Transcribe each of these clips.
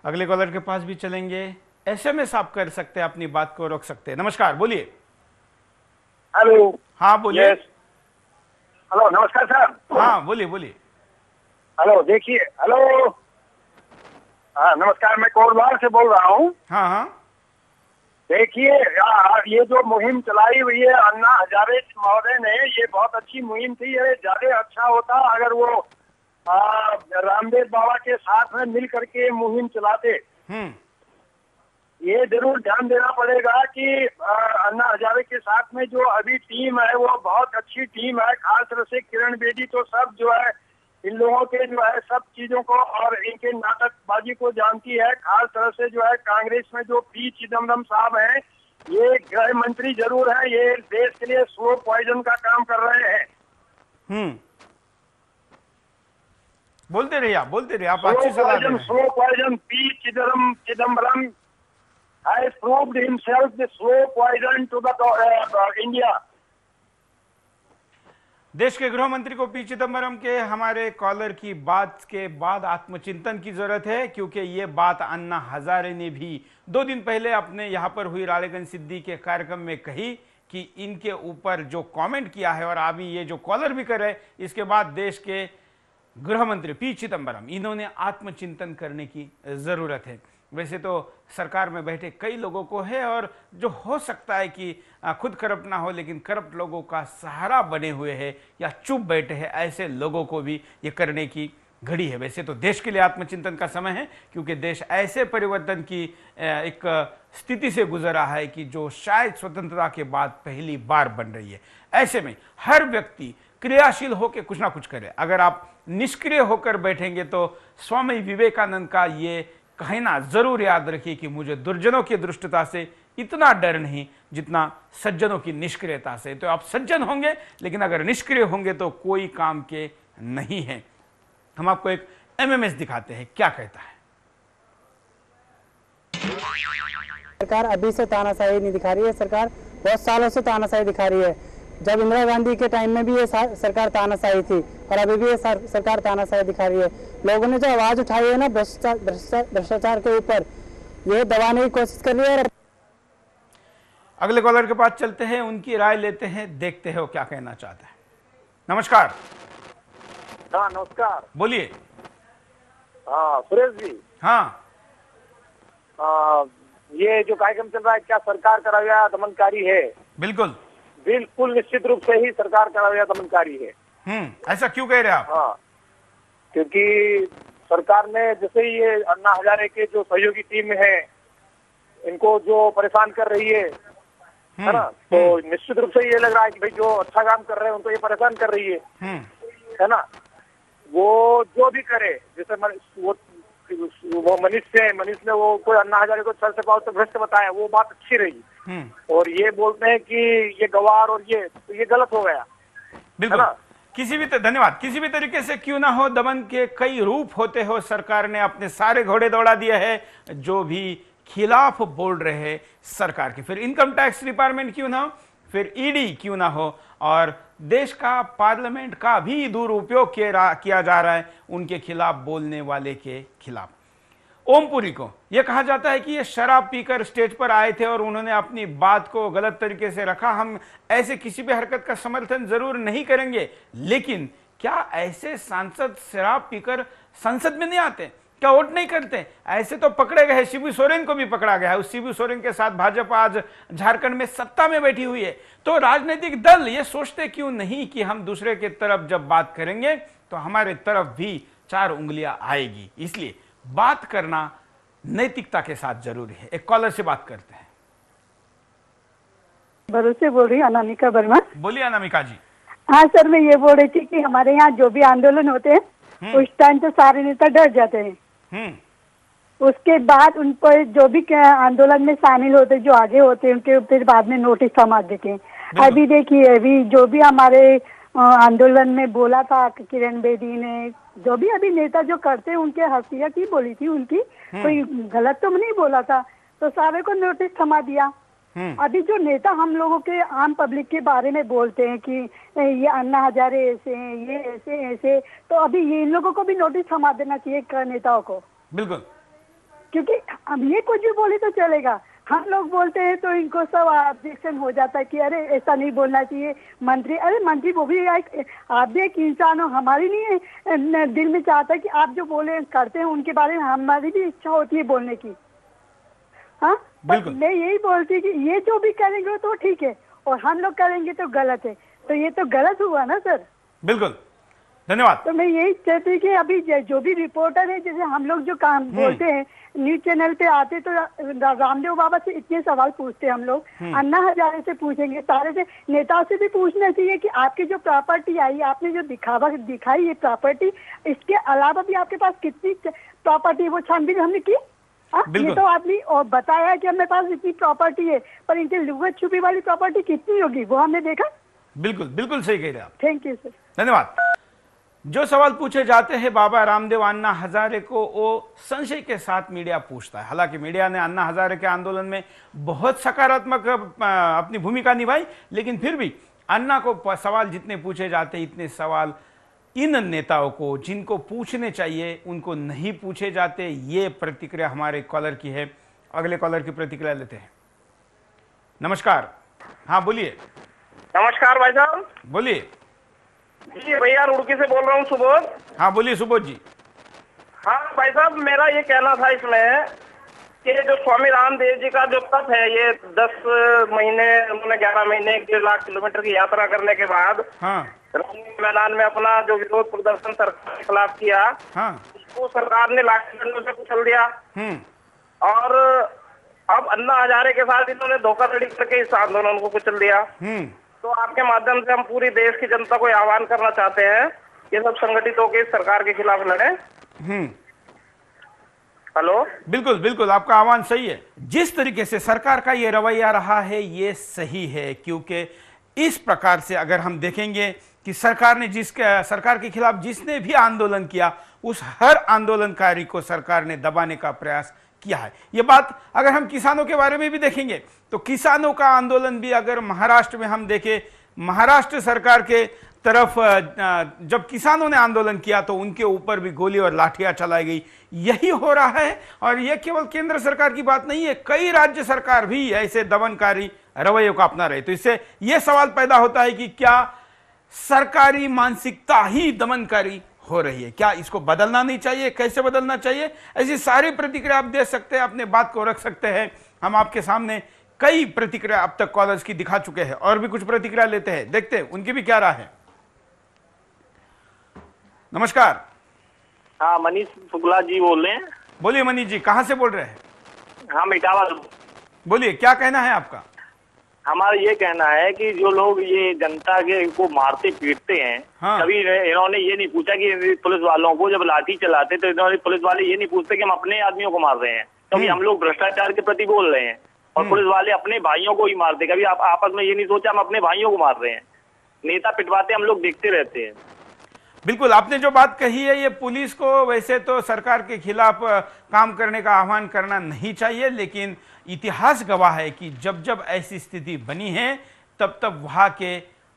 अगले कॉलर के पास भी चलेंगे। एसएमएस आप कर सकते हैं, अपनी बात को रोक सकते हैं। नमस्कार, बोलिए। हेलो। हाँ बोलिए। यस। हेलो, नमस्कार सर। हाँ बोलिए बोलिए। हेलो, देखिए। हेलो। हाँ नमस्कार, मैं कोरबा से बोल रहा हूँ। हाँ हाँ। देखिए, ये जो मुहिम चलाई हुई है अन्ना हजारे महोदय ने, ये बहुत अच्छी मुहिम थी। ये ज्यादा अच्छा होता अगर वो रामदेव बाबा के साथ में मिल करके मुहिम चलाते। ये जरूर ध्यान देना पड़ेगा कि अन्ना हजारे के साथ में जो अभी टीम है वो बहुत अच्छी टीम है। खास तरह से किरण बेदी तो सब जो है इन लोगों के जो है सब चीजों को और इनके नाटकबाजी को जानती है। खास तरह से जो है कांग्रेस में जो पी चिदम्बरम साहब हैं, ये गृह मंत्री जरूर है, ये देश के लिए स्लो पॉइजन का काम कर रहे हैं। बोलते रहिए आप अच्छी सलाह दे रहे हैं। Slow poison P Chidambaram has proved himself the slow poison to the India। देश के गृह मंत्री को पी चिदम्बरम के हमारे कॉलर की बात के बाद आत्मचिंतन की जरूरत है, क्योंकि ये बात अन्ना हजारे ने भी 2 दिन पहले अपने यहां पर हुई रालेगंज सिद्धि के कार्यक्रम में कही कि इनके ऊपर जो कमेंट किया है और अभी ये जो कॉलर भी कर रहे, इसके बाद देश के गृह मंत्री पी चिदम्बरम इन्होंने आत्मचिंतन करने की जरूरत है। वैसे तो सरकार में बैठे कई लोगों को है और जो हो सकता है कि खुद करप्ट ना हो, लेकिन करप्ट लोगों का सहारा बने हुए हैं या चुप बैठे हैं, ऐसे लोगों को भी ये करने की घड़ी है। वैसे तो देश के लिए आत्मचिंतन का समय है, क्योंकि देश ऐसे परिवर्तन की एक स्थिति से गुजर रहा है कि जो शायद स्वतंत्रता के बाद पहली बार बन रही है। ऐसे में हर व्यक्ति क्रियाशील होकर कुछ ना कुछ करे। अगर आप निष्क्रिय होकर बैठेंगे तो स्वामी विवेकानंद का ये कहना जरूर याद रखिए कि मुझे दुर्जनों की दुष्टता से इतना डर नहीं जितना सज्जनों की निष्क्रियता से। तो आप सज्जन होंगे, लेकिन अगर निष्क्रिय होंगे तो कोई काम के नहीं है। हम आपको एक एमएमएस दिखाते हैं, क्या कहता है। सरकार अभी से तानाशाही नहीं दिखा रही है, सरकार बहुत सालों से तानाशाही दिखा रही है। जब इंदिरा गांधी के टाइम में भी ये सरकार तानाशाही थी और अभी भी ये सरकार तानाशाही दिखा रही है। लोगों ने जो आवाज उठाई है ना भ्रष्टाचार के ऊपर, ये दबाने की कोशिश कर रही है। अगले कॉलर के पास चलते हैं, उनकी राय लेते हैं, देखते हैं वो क्या कहना चाहता है। नमस्कार। हाँ नमस्कार, बोलिए। हाँ सुरेश जी। हाँ ये जो कार्यक्रम चल रहा है, क्या सरकार का रवैया दमनकारी है? बिल्कुल बिल्कुल निश्चित रूप से ही सरकार का रवैया दमनकारी है। ऐसा क्यों कह रहे हैं आप? हाँ, क्योंकि सरकार ने जैसे ही ये अन्ना हजारे के जो सहयोगी टीम है इनको जो परेशान कर रही है ना, तो निश्चित रूप से ये लग रहा है कि भाई जो अच्छा काम कर रहे हैं उनको ये परेशान कर रही है ना। वो जो भी करे, जैसे वो मनीष ने वो कोई अन्ना हजारे को सर से पाँव तक भ्रष्ट बताया, वो बात अच्छी रही। और ये बोलते हैं कि ये गवार और ये गलत हो गया। बिल्कुल, किसी भी धन्यवाद। किसी भी तरीके से क्यों ना हो, दमन के कई रूप होते हो, सरकार ने अपने सारे घोड़े दौड़ा दिए हैं जो भी खिलाफ बोल रहे हैं सरकार के। फिर इनकम टैक्स डिपार्टमेंट क्यों ना हो, फिर ईडी क्यों ना हो, और देश का पार्लियामेंट का भी दुरुपयोग किया जा रहा है उनके खिलाफ बोलने वाले के खिलाफ। ओमपुरी को यह कहा जाता है कि ये शराब पीकर स्टेज पर आए थे और उन्होंने अपनी बात को गलत तरीके से रखा। हम ऐसे किसी भी हरकत का समर्थन जरूर नहीं करेंगे, लेकिन क्या ऐसे सांसद शराब पीकर संसद में नहीं आते? क्या वोट नहीं करते? ऐसे तो पकड़े गए। शिबू सोरेन को भी पकड़ा गया है। उस शिबू सोरेन के साथ भाजपा आज झारखंड में सत्ता में बैठी हुई है। तो राजनीतिक दल ये सोचते क्यों नहीं कि हम दूसरे के तरफ जब बात करेंगे तो हमारे तरफ भी 4 उंगलियां आएगी। इसलिए बात करना नैतिकता के साथ जरूरी है। एक कॉलर से बात करते हैं। भरोसे बोल रही हूँ, अनामिका वर्मा। बोलिए अनामिका जी। हाँ सर, मैं ये बोल रही थी कि हमारे यहाँ जो भी आंदोलन होते हैं उस टाइम तो सारे नेता डर जाते हैं। उसके बाद उन पर जो भी आंदोलन में शामिल होते, जो आगे होते हैं, उनके फिर बाद में नोटिस थमा देते हैं। अभी देखिए, अभी जो भी हमारे आंदोलन में बोला था किरण बेदी ने, जो भी अभी नेता जो करते हैं उनके हसीिया की बोली थी, उनकी कोई गलत तो नहीं बोला था, तो सारे को नोटिस थमा दिया। अभी जो नेता हम लोगों के आम पब्लिक के बारे में बोलते हैं कि ये अन्ना हजारे ऐसे हैं, ये ऐसे ऐसे, तो अभी ये इन लोगों को भी नोटिस थमा देना चाहिए नेताओं को। बिल्कुल क्योंकि अब ये कुछ भी बोले तो चलेगा, हम लोग बोलते हैं तो इनको सब ऑब्जेक्शन हो जाता है कि अरे ऐसा नहीं बोलना चाहिए मंत्री। अरे मंत्री वो भी आप भी एक इंसान हो, हमारी नहीं दिल में चाहता है कि आप जो बोले करते हैं उनके बारे में हमारी भी इच्छा होती है बोलने की। हाँ, मैं यही बोलती कि ये जो भी करेंगे तो ठीक है और हम लोग करेंगे तो गलत है, तो ये तो गलत हुआ ना सर। बिल्कुल, धन्यवाद। तो मैं यही चाहती कि अभी जो भी रिपोर्टर है, जैसे हम लोग जो काम बोलते हैं न्यूज चैनल पे आते तो रामदेव बाबा से इतने सवाल पूछते हम लोग, अन्ना हजारे से पूछेंगे, सारे से नेताओं से भी पूछना चाहिए कि आपकी जो प्रॉपर्टी आई, आपने जो दिखाई ये प्रॉपर्टी, इसके अलावा भी आपके पास कितनी प्रॉपर्टी वो छानबीन हमने की। ये तो आदमी और बताया कि हमारे पास इतनी प्रॉपर्टी है, पर इनके लुगत छुपी वाली प्रॉपर्टी कितनी होगी वो हमने देखा। बिल्कुल बिल्कुल सही कह रहे हैं आप। थैंक यू सर, धन्यवाद। जो सवाल पूछे जाते हैं बाबा रामदेव अन्ना हजारे को, वो संशय के साथ मीडिया पूछता है। हालांकि मीडिया ने अन्ना हजारे के आंदोलन में बहुत सकारात्मक अपनी भूमिका निभाई, लेकिन फिर भी अन्ना को सवाल जितने पूछे जाते हैं इतने सवाल इन नेताओं को जिनको पूछने चाहिए उनको नहीं पूछे जाते। ये प्रतिक्रिया हमारे कॉलर की है। अगले कॉलर की प्रतिक्रिया लेते हैं। नमस्कार। हाँ बोलिए। नमस्कार भाई साहब। बोलिए। जी भैया रुड़की से बोल रहा हूँ, सुबोध। हाँ बोलिए सुबोध जी। हाँ भाई साहब, मेरा ये कहना था इसमें कि जो स्वामी रामदेव जी का जो तप है, ये 10 महीने उन्होंने 11 महीने 1.5 लाख किलोमीटर की यात्रा करने के बाद रामलीला मैदान में अपना जो विरोध प्रदर्शन सरकार के खिलाफ किया, उसको सरकार ने लाठी डंडों से कुचल दिया। और अब अन्ना हजारे के साथ इन्होंने धोखाधड़ी करके इस आंदोलन को कुचल दिया। तो आपके माध्यम से हम पूरी देश की जनता को आह्वान करना चाहते हैं, ये सब संगठित होकर इस सरकार के खिलाफ लड़े। हेलो। बिल्कुल बिल्कुल, आपका आह्वान सही है। जिस तरीके से सरकार का ये रवैया रहा है ये सही है, क्योंकि इस प्रकार से अगर हम देखेंगे कि सरकार ने सरकार के खिलाफ जिसने भी आंदोलन किया उस हर आंदोलनकारी को सरकार ने दबाने का प्रयास किया है। ये बात अगर हम किसानों के बारे में भी देखेंगे तो किसानों का आंदोलन भी अगर महाराष्ट्र में हम देखें, महाराष्ट्र सरकार के तरफ जब किसानों ने आंदोलन किया तो उनके ऊपर भी गोली और लाठियां चलाई गई। यही हो रहा है। और यह केवल केंद्र सरकार की बात नहीं है, कई राज्य सरकार भी ऐसे दमनकारी रवैयों को अपना रहे। तो इससे यह सवाल पैदा होता है कि क्या सरकारी मानसिकता ही दमनकारी हो रही है? क्या इसको बदलना नहीं चाहिए? कैसे बदलना चाहिए? ऐसी सारी प्रतिक्रिया आप दे सकते हैं, अपने बात को रख सकते हैं। हम आपके सामने कई प्रतिक्रिया अब तक कॉलर्स की दिखा चुके हैं और भी कुछ प्रतिक्रिया लेते हैं, देखते हैं उनकी भी क्या राय है। नमस्कार। हाँ, मनीष शुक्ला जी बोल रहे हैं। बोलिए मनीष जी, कहां से बोल रहे हैं? हम इटावा। बोलिए, क्या कहना है आपका? हमारा ये कहना है कि जो लोग ये जनता के को मारते पीटते हैं, कभी इन्होंने ये नहीं पूछा कि पुलिस वालों को जब लाठी चलाते तो इन्होंने पुलिस वाले ये नहीं पूछते कि हम अपने आदमियों को मार रहे हैं, क्योंकि हम लोग भ्रष्टाचार के प्रति बोल रहे हैं और पुलिस वाले अपने भाइयों को ही मारते। कभी आप आपस में ये नहीं सोचा हम अपने भाइयों को मार रहे हैं। नेता पिटवाते हम लोग देखते रहते हैं। बिल्कुल, आपने जो बात कही है, ये पुलिस को वैसे तो सरकार के खिलाफ काम करने का आह्वान करना नहीं चाहिए, लेकिन इतिहास गवाह है कि जब जब ऐसी स्थिति बनी है तब तब वहां के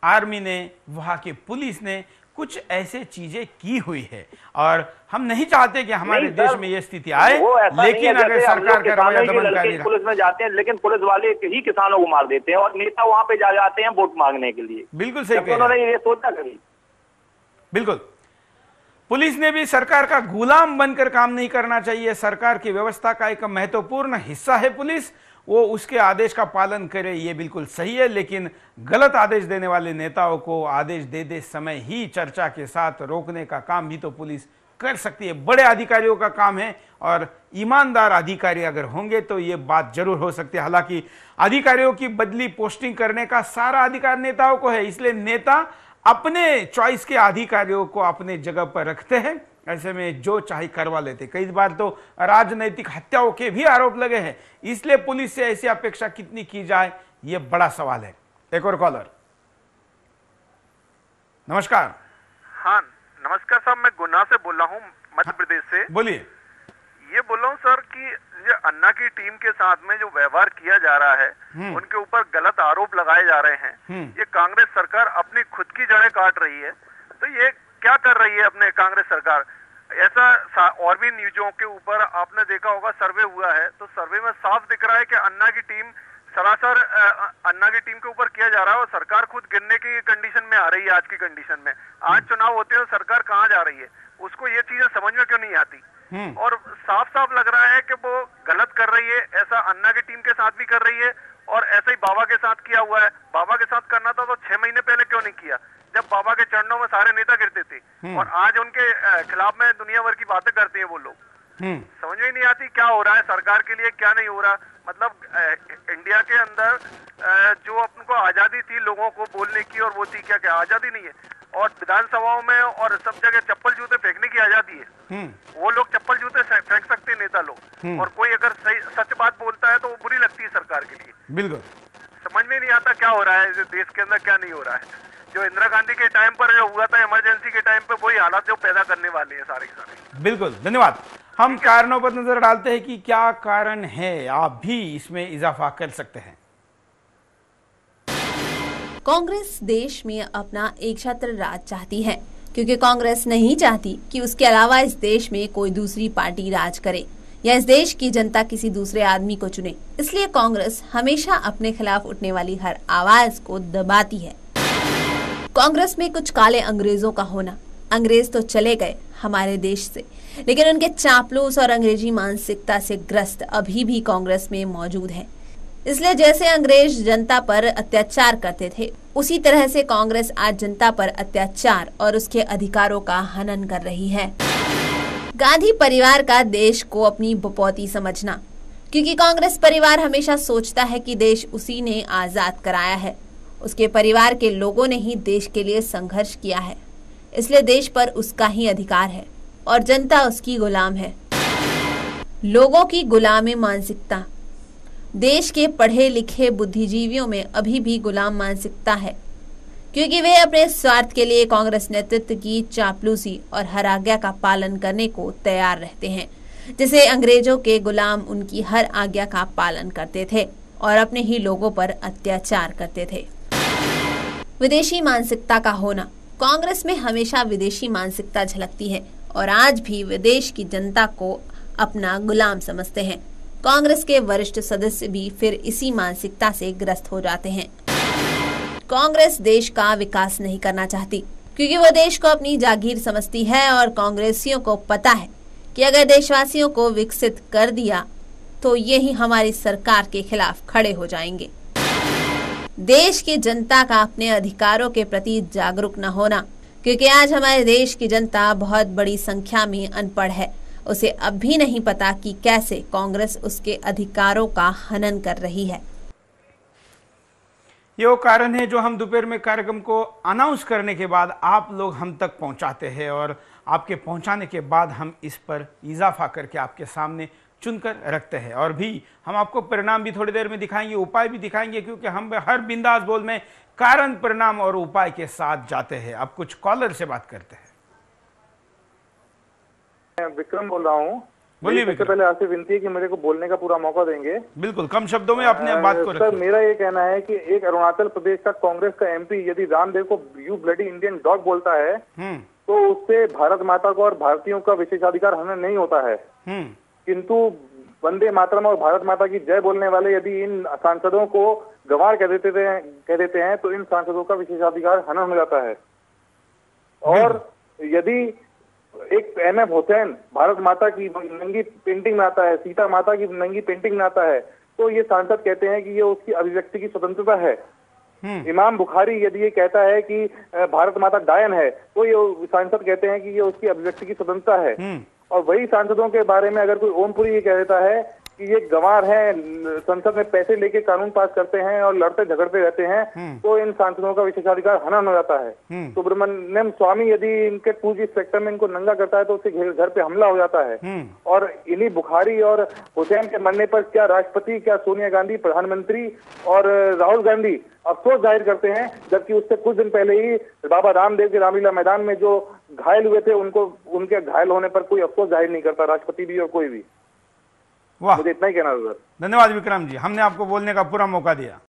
आर्मी ने, वहां के पुलिस ने कुछ ऐसे चीजें की हुई है। और हम नहीं चाहते कि हमारे देश में ये स्थिति आए, लेकिन अगर सरकार का रवैया दमनकारी रहा। पुलिस में जाते हैं लेकिन पुलिस वाले ही किसानों को मार देते हैं और नेता वहां पे जा जाते हैं वोट मांगने के लिए। बिल्कुल सही, उन्होंने ये सोचा कभी? बिल्कुल, पुलिस ने भी सरकार का गुलाम बनकर काम नहीं करना चाहिए। सरकार की व्यवस्था का एक महत्वपूर्ण हिस्सा है पुलिस, वो उसके आदेश का पालन करे, ये बिल्कुल सही है। लेकिन गलत आदेश देने वाले नेताओं को आदेश दे समय ही चर्चा के साथ रोकने का काम भी तो पुलिस कर सकती है। बड़े अधिकारियों का काम है और ईमानदार अधिकारी अगर होंगे तो ये बात जरूर हो सकती है। हालांकि अधिकारियों की बदली पोस्टिंग करने का सारा अधिकार नेताओं को है, इसलिए नेता अपने चॉइस के अधिकारियों को अपने जगह पर रखते हैं। ऐसे में जो चाहे करवा लेते। कई बार तो राजनैतिक हत्याओं के भी आरोप लगे हैं, इसलिए पुलिस से ऐसी अपेक्षा कितनी की जाए, यह बड़ा सवाल है। एक और कॉलर। नमस्कार। हाँ नमस्कार साहब, मैं गुना से बोल रहा हूँ, मध्य प्रदेश से। बोलिए। ये बोल रहा हूँ सर कि ये अन्ना की टीम के साथ में जो व्यवहार किया जा रहा है, उनके ऊपर गलत आरोप लगाए जा रहे हैं। ये कांग्रेस सरकार अपनी खुद की जड़ें काट रही है। तो ये क्या कर रही है अपने कांग्रेस सरकार? ऐसा और भी न्यूजों के ऊपर आपने देखा होगा, सर्वे हुआ है तो सर्वे में साफ दिख रहा है कि अन्ना की टीम सरासर अन्ना की टीम के ऊपर किया जा रहा है और सरकार खुद गिरने की कंडीशन में आ रही है। आज की कंडीशन में आज चुनाव होते हैं तो सरकार कहाँ जा रही है, उसको ये चीजें समझ में क्यों नहीं आती। और साफ साफ लग रहा है कि वो गलत कर रही है। ऐसा अन्ना की टीम के साथ भी कर रही है और ऐसा ही बाबा के साथ किया हुआ है। बाबा के साथ करना था तो 6 महीने पहले क्यों नहीं किया, जब बाबा के चरणों में सारे नेता गिरते थे। और आज उनके खिलाफ में दुनिया भर की बातें करते हैं वो लोग। समझ में नहीं आती क्या हो रहा है सरकार के लिए, क्या नहीं हो रहा। मतलब इंडिया के अंदर जो अपनको आजादी थी लोगों को बोलने की और वो थी, क्या क्या आजादी नहीं है। और विधानसभाओं में और सब जगह चप्पल जूते फेंकने की आजादी है। वो लोग चप्पल जूते फेंक सकते हैं नेता लोग, और कोई अगर सही सच बात बोलता है तो वो बुरी लगती है सरकार के लिए। बिल्कुल समझ में नहीं आता क्या हो रहा है देश के अंदर, क्या नहीं हो रहा है। जो इंदिरा गांधी के टाइम पर जो हुआ था इमरजेंसी के टाइम पे, वही हालात जो पैदा करने वाले हैं सारे के सारे। बिल्कुल, धन्यवाद। हम कारणों पर नजर डालते हैं कि क्या कारण है, आप भी इसमें इजाफा कर सकते हैं। कांग्रेस देश में अपना एक छत्र राज चाहती है, क्योंकि कांग्रेस नहीं चाहती कि उसके अलावा इस देश में कोई दूसरी पार्टी राज करे या इस देश की जनता किसी दूसरे आदमी को चुने। इसलिए कांग्रेस हमेशा अपने खिलाफ उठने वाली हर आवाज को दबाती है। कांग्रेस में कुछ काले अंग्रेजों का होना, अंग्रेज तो चले गए हमारे देश से, लेकिन उनके चापलूस और अंग्रेजी मानसिकता से ग्रस्त अभी भी कांग्रेस में मौजूद है। इसलिए जैसे अंग्रेज जनता पर अत्याचार करते थे, उसी तरह से कांग्रेस आज जनता पर अत्याचार और उसके अधिकारों का हनन कर रही है। गांधी परिवार का देश को अपनी बपौती समझना, क्योंकि कांग्रेस परिवार हमेशा सोचता है कि देश उसी ने आजाद कराया है, उसके परिवार के लोगों ने ही देश के लिए संघर्ष किया है, इसलिए देश पर उसका ही अधिकार है और जनता उसकी गुलाम है। लोगों की गुलामी मानसिकता, देश के पढ़े लिखे बुद्धिजीवियों में अभी भी गुलाम मानसिकता है, क्योंकि वे अपने स्वार्थ के लिए कांग्रेस नेतृत्व की चापलूसी और हर आज्ञा का पालन करने को तैयार रहते हैं, जिसे अंग्रेजों के गुलाम उनकी हर आज्ञा का पालन करते थे और अपने ही लोगों पर अत्याचार करते थे। विदेशी मानसिकता का होना, कांग्रेस में हमेशा विदेशी मानसिकता झलकती है और आज भी विदेश की जनता को अपना गुलाम समझते हैं। कांग्रेस के वरिष्ठ सदस्य भी फिर इसी मानसिकता से ग्रस्त हो जाते हैं। कांग्रेस देश का विकास नहीं करना चाहती, क्योंकि वो देश को अपनी जागीर समझती है और कांग्रेसियों को पता है कि अगर देशवासियों को विकसित कर दिया तो यही हमारी सरकार के खिलाफ खड़े हो जाएंगे। देश की जनता का अपने अधिकारों के प्रति जागरूक न होना, क्योंकि आज हमारे देश की जनता बहुत बड़ी संख्या में अनपढ़ है, उसे अब भी नहीं पता कि कैसे कांग्रेस उसके अधिकारों का हनन कर रही है। ये वो कारण है जो हम दोपहर में कार्यक्रम को अनाउंस करने के बाद आप लोग हम तक पहुंचाते हैं, और आपके पहुंचाने के बाद हम इस पर इजाफा करके आपके सामने चुनकर रखते हैं। और भी हम आपको परिणाम भी थोड़ी देर में दिखाएंगे, उपाय भी दिखाएंगे, क्योंकि हम हर बिंदास बोल में कारण, परिणाम और उपाय के साथ जाते हैं। अब कुछ कॉलर से बात करते हैं। विक्रम बोल रहा हूँ। बोलिए। सबसे पहले आपसे विनती है कि मेरे को बोलने का पूरा मौका देंगे। बिल्कुल, कम शब्दों में अपने बात को सर, मेरा ये कहना है कि एक अरुणाचल प्रदेश का कांग्रेस का एमपी यदि रामदेव को यू ब्लडी इंडियन डॉग बोलता है तो उससे भारत माता को और भारतीयों का विशेषाधिकार हनन नहीं होता है। किंतु वंदे मातरम और भारत माता की जय बोलने वाले यदि इन सांसदों को गंवार कह देते हैं तो इन सांसदों का विशेषाधिकार हनन हो जाता है। और यदि एक एमएफ हुसैन भारत माता की नंगी पेंटिंग में आता है, सीता माता की नंगी पेंटिंग में आता है, तो ये सांसद कहते हैं कि ये उसकी अभिव्यक्ति की स्वतंत्रता है। इमाम बुखारी यदि ये कहता है कि भारत माता डायन है, तो ये सांसद कहते हैं कि ये उसकी अभिव्यक्ति की स्वतंत्रता है। और वही सांसदों के बारे में अगर कोई ओमपुरी ये कह देता है कि ये गंवार हैं, संसद में पैसे लेके कानून पास करते हैं और लड़ते झगड़ते रहते हैं, तो इन सांसदों का विशेषाधिकार हनन हो जाता है। सुब्रमण्यम स्वामी यदि इनके पूज सेक्टर में इनको नंगा करता है तो उसके घर पे हमला हो जाता है। और इन्हीं बुखारी और हुसैन के मरने पर क्या राष्ट्रपति, क्या सोनिया गांधी प्रधानमंत्री और राहुल गांधी अफसोस जाहिर करते हैं, जबकि उससे कुछ दिन पहले ही बाबा रामदेव के रामलीला मैदान में जो घायल हुए थे उनके घायल होने पर कोई अफसोस जाहिर नहीं करता, राष्ट्रपति भी और कोई भी। वाह, मुझे इतना ही कहना था सर। धन्यवाद विक्रम जी, हमने आपको बोलने का पूरा मौका दिया।